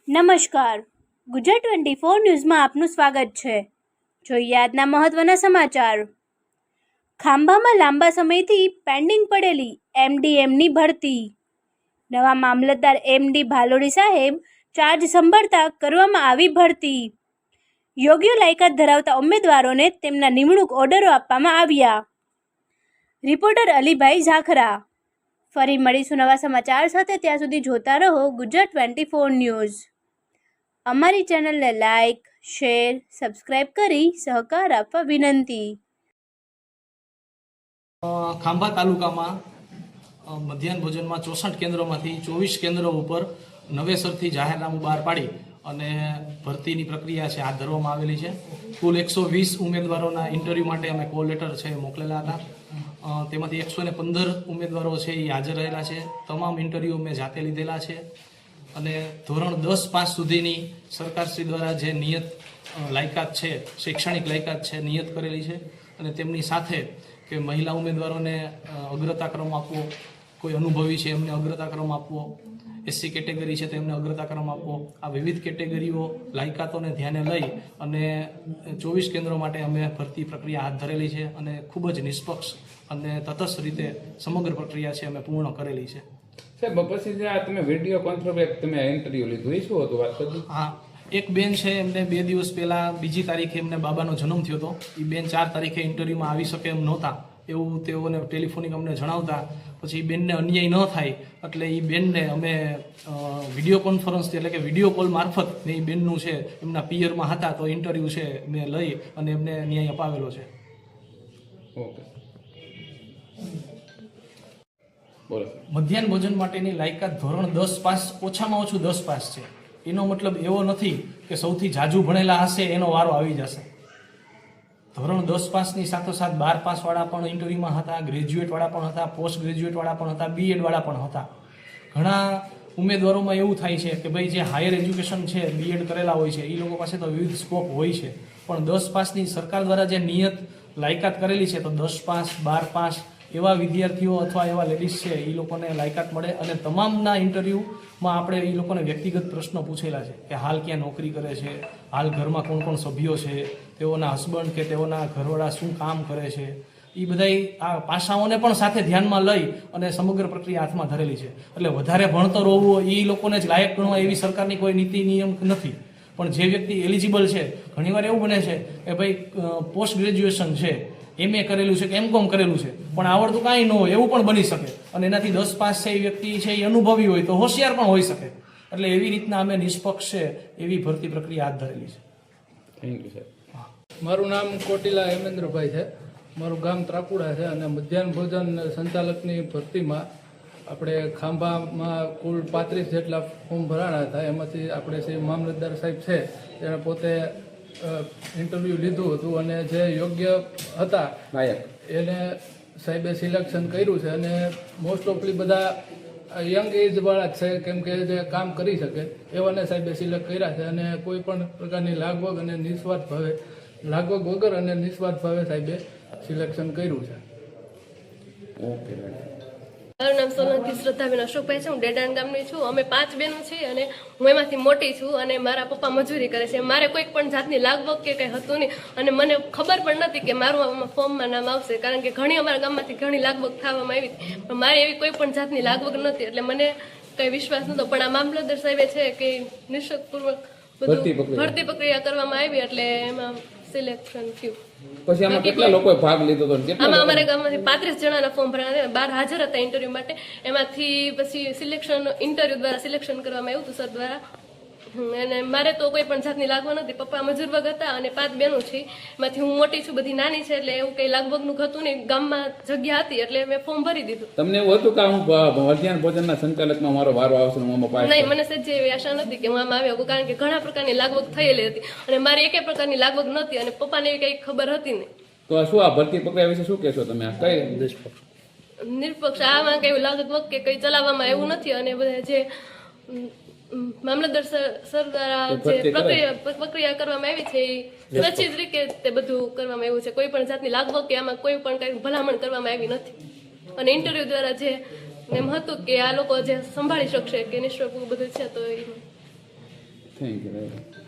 નમસ્કાર, ગુજરાત 24 ન્યૂઝમાં આપનું સ્વાગત છે. જોઈએ આજના મહત્વના સમાચાર. ખાંભામાં લાંબા સમયથી પેન્ડિંગ પડેલી MDMની ભરતી. નવા મામલતદાર MD ભાલોડી સાહેબ ચાર્જ સંભાળતા કરવામાં આવી ભરતી. યોગ્ય લાયકાત ધરાવતા ઉમેદવારોને તેમના નિમણૂક ઓર્ડરો આપવામાં આવ્યા. રિપોર્ટર અલીભાઈ ઝાખરા. ફરી મળીશું નવા સમાચાર સાથે. ત્યાં સુધી જોતા રહો ગુજરાત 24 ન્યૂઝ. અમારી ચેનલને લાઇક, શેર, સબસ્ક્રાઇબ કરી સહકાર આપવા વિનંતી. ખાંભા તાલુકામાં મધ્યાહન ભોજનમાં 64 કેન્દ્રોમાંથી 24 કેન્દ્રો ઉપર નવેસરથી જાહેરનામું બહાર પાડી અને ભરતીની પ્રક્રિયા છે હાથ ધરવામાં આવેલી છે. કુલ 120 ઉમેદવારોના ઇન્ટરવ્યૂ માટે અમે કોલ લેટર છે મોકલેલા હતા. તેમાંથી 115 ઉમેદવારો છે એ હાજર રહેલા છે. તમામ ઇન્ટરવ્યૂ અમે જાતે લીધેલા છે અને ધોરણ 10 પાસ સુધીની સરકારશ્રી દ્વારા જે નિયત લાયકાત છે, શૈક્ષણિક લાયકાત છે, નિયત કરેલી છે અને તેમની સાથે કે મહિલા ઉમેદવારોને અગ્રતાક્રમ આપવો, કોઈ અનુભવી છે એમને અગ્રતાક્રમ આપવો, SC કેટેગરી છે તેમને અગ્રતાક્રમ આપવો, આ વિવિધ કેટેગરીઓ લાયકાતોને ધ્યાને લઈ અને 24 કેન્દ્રો માટે અમે ભરતી પ્રક્રિયા હાથ ધરેલી છે અને ખૂબ જ નિષ્પક્ષ અને તટસ્થ રીતે સમગ્ર પ્રક્રિયા છે અમે પૂર્ણ કરેલી છે. સાહેબ, પછી જે આ તમે વિડીયો કોન્ફરન્સ તમે ઇન્ટરવ્યુ લીધું એ શું હતું, વાત કરજો. હા, એક બેન છે એમને 2 દિવસ પહેલા 2જી તારીખે એમને બાબાનો જન્મ થયો હતો. એ બેન 4 તારીખે ઇન્ટરવ્યુમાં આવી શકે એમ નહોતા એવું તેઓને ટેલિફોનિક અમને જણાવતા પછી એ બેનને અન્યાય ન થાય એટલે એ બેનને અમે વિડીયો કોન્ફરન્સ એટલે કે વિડીયો કોલ મારફત ને એ બેનનું છે એમના પિયરમાં હતા તો ઇન્ટરવ્યૂ છે મેં લઈ અને એમને ન્યાય અપાવેલો છે. ઓકે, બોલો. મધ્યાહન ભોજન માટેની લાયકાત ધોરણ 10 પાસ, ઓછામાં ઓછું 10 પાસ છે. એનો મતલબ એવો નથી કે સૌથી જાજુ ભણેલા હશે એનો વારો આવી જશે. ધોરણ 10 પાસની સાથોસાથ 12 પાસવાળા પણ ઇન્ટરવ્યુમાં હતા, ગ્રેજ્યુએટવાળા પણ હતા, પોસ્ટ ગ્રેજ્યુએટવાળા પણ હતા, BEdવાળા પણ હતા. ઘણા ઉમેદવારોમાં એવું થાય છે કે ભાઈ જે હાયર એજ્યુકેશન છે, BEd કરેલા હોય છે એ લોકો પાસે તો વિવિધ સ્કોપ હોય છે પણ 10 પાસની સરકાર દ્વારા જે નિયત લાયકાત કરેલી છે તો 10 પાસ, 12 પાસ એવા વિદ્યાર્થીઓ અથવા એવા લેડીઝ છે એ લોકોને લાયકાત મળે અને તમામના ઇન્ટરવ્યૂમાં આપણે એ લોકોને વ્યક્તિગત પ્રશ્નો પૂછેલા છે કે હાલ ક્યાં નોકરી કરે છે, હાલ ઘરમાં કોણ કોણ સભ્યો છે, તેઓના હસબન્ડ કે તેઓના ઘરવાળા શું કામ કરે છે, એ બધા આ પાસાઓને પણ સાથે ધ્યાનમાં લઈ અને સમગ્ર પ્રક્રિયા હાથમાં ધરેલી છે. એટલે વધારે ભણતર હોવું એ લોકોને જ લાયક ગણવા એવી સરકારની કોઈ નીતિ નિયમ નથી. પણ જે વ્યક્તિ એલિજિબલ છે, ઘણીવાર એવું બને છે કે ભાઈ પોસ્ટ ગ્રેજ્યુએશન છે, MA કરેલું છે કે MCOM કરેલું છે પણ આવડતું કાંઈ ન હોય એવું પણ બની શકે અને એનાથી 10 પાસ છે એ વ્યક્તિ છે એ અનુભવી હોય તો હોશિયાર પણ હોઈ શકે. એટલે એવી રીતના અમે નિષ્પક્ષ છે એવી ભરતી પ્રક્રિયા હાથ ધરેલી છે. થેન્ક યુ સાહેબ. મારું નામ કોટીલા હેમેન્દ્રભાઈ છે, મારું ગામ ત્રાકુડા છે અને મધ્યાહન ભોજન સંચાલકની ભરતીમાં આપણે ખાંભામાં કુલ 35 જેટલા ફોર્મ ભરાણા હતા. એમાંથી આપણે શ્રી મામલતદાર સાહેબ છે તેણે પોતે ઇન્ટરવ્યૂ લીધું હતું અને જે યોગ્ય હતા એને સાહેબે સિલેક્શન કર્યું છે અને મોસ્ટ ઓફલી બધા યંગ એજવાળા જ છે કેમ કે જે કામ કરી શકે એવાને સાહેબે સિલેક્ટ કર્યા છે અને કોઈ પણ પ્રકારની લાગવગ અને નિસ્વાર્થ ભાવે, લાગવગ વગર અને નિસ્વાર્થ ભાવે સાહેબે સિલેક્શન કર્યું છે. ઓકે, મારું નામ સોલંકી શ્રદ્ધાબેન અશોકભાઈ છે. હું ડેડાણ ગામની છું. અમે 5 બહેનો છીએ અને હું એમાંથી મોટી છું અને મારા પપ્પા મજૂરી કરે છે. મારે કોઈ પણ જાતની લાગવગ કે કંઈ હતું નહીં અને મને ખબર પણ નથી કે મારું આમાં ફોર્મમાં નામ આવશે કારણ કે ઘણી અમારા ગામમાંથી ઘણી લાગવગ થવામાં આવી પણ મારી એવી કોઈ પણ જાતની લાગવગ નહોતી એટલે મને કંઈ વિશ્વાસ નહોતો. પણ આ મામલતદાર સાહેબે છે કે નિઃશક્તપૂર્વક બધું ભરતી પ્રક્રિયા કરવામાં આવી એટલે એમાં સિલેક્શન થયું. પછી આમાં કેટલા લોકોએ ભાગ લીધો હતો? આમાં અમારા ગામમાંથી 35 જણાના ફોર્મ ભરાયા, 12 હાજર હતા ઇન્ટરવ્યુ માટે. એમાંથી પછી સિલેક્શન ઇન્ટરવ્યુ દ્વારા સિલેક્શન કરવામાં આવ્યું હતું સર દ્વારા. અને મારે તો કોઈ પણ જાતની લાગવગ નથી. પપ્પા મજૂર વર્ગ હતા અને 5 બહેનો છે એમાંથી હું મોટી છું, બધી નાની છે એટલે એવું કંઈ લાગવગનું હતું નહીં. ગામમાં જગ્યા હતી એટલે મેં ફોર્મ ભરી દીધું. તમને એવું હતું કે હું મધ્યાહન ભોજનના સંચાલકમાં મારો વારો આવશે? નહીં, મને સજ્જ એવી આશા નથી કે હું આમાં આવ્યો કારણ કે ઘણા પ્રકારની લાગવગ થયેલી હતી અને મારી એકે પ્રકારની લાગવગ નહોતી અને પપ્પાને એવી કંઈ ખબર હતી નહીં. તો શું આ ભરતી પ્રક્રિયા વિશે શું કહેશો તમે? કઈ નિષ્પક્ષ આમાં કઈ લાગવગ કે કંઈ ચલાવવામાં એવું નથી અને બધા જે મામલતદાર સર દ્વારા જે પ્રક્રિયા કરવામાં આવી છે એ સચિત રીતે તે બધું કરવામાં આવ્યું છે. કોઈ પણ જાતની લાગવગ કે આમાં કોઈ પણ કઈ ભલામણ કરવામાં આવી નથી અને ઇન્ટરવ્યુ દ્વારા જે એમ હતું કે આ લોકો જે સંભાળી શકશે કે નિષ્પક્ષ બધું છે તો થેન્ક યુ.